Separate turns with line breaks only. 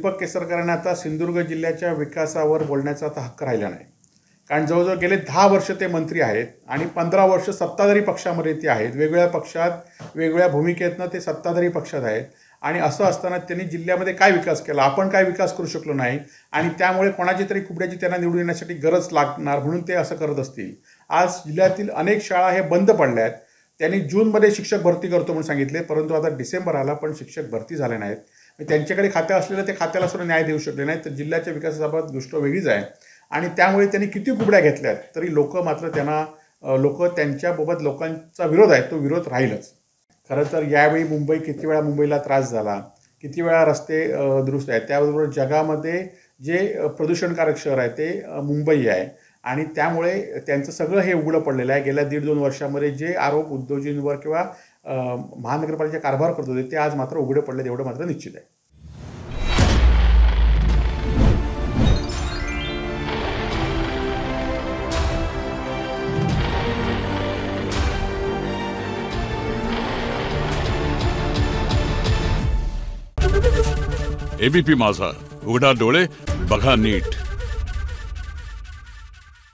दीपक केसरकरांना आता सिंधुदुर्ग जिल्ह्याच्या विकासावर बोलण्याचा आता हक्क राहिला नाही. कारण जवळजवळ गेले 10 वर्ष ते मंत्री आहेत आणि 15 वर्ष सत्ताधारी पक्षामध्ये ते आहेत. वेगवेगळ्या पक्षात वेगवेगळ्या भूमिकेतनं ते सत्ताधारी पक्षात आहेत. आणि असं असताना त्यांनी जिल्ह्यामध्ये काय विकास केला, आपण काय विकास करू शकलो नाही आणि त्यामुळे कोणाची तरी कुबड्याची त्यांना निवडून येण्यासाठी गरज लागणार म्हणून ते असं करत असतील. आज जिल्ह्यातील अनेक शाळा हे बंद पडल्या आहेत. त्यांनी जूनमध्ये शिक्षक भरती करतो म्हणून सांगितले, परंतु आता डिसेंबर आला पण शिक्षक भरती झाले नाहीत. त्यांच्याकडे खाते असलेलं ते खात्याला सुद्धा न्याय देऊ शकले नाहीत. तर जिल्ह्याच्या विकासाबाबत गोष्ट वेगळीच आहे आणि त्यामुळे त्यांनी किती कुबड्या घेतल्यात तरी लोक त्यांच्याबाबत लोकांचा विरोध आहे, तो विरोध राहीलच. खरं तर यावेळी किती वेळा मुंबईला त्रास झाला, किती वेळा रस्ते दुरुस्त आहेत. त्याबरोबर जगामध्ये जे प्रदूषणकारक शहर आहे ते मुंबई आहे आणि त्यामुळे त्यांचं सगळं हे उघडं पडलेलं आहे. गेल्या 1.5-2 वर्षामध्ये जे आरोप उद्योजकांवर किंवा महानगरपालिका कारभार करत होते ते आज मात्र उघडे पडले, एवढं मात्र निश्चित आहे.
एबीपी माझा, उघडा डोळे बघा नीट.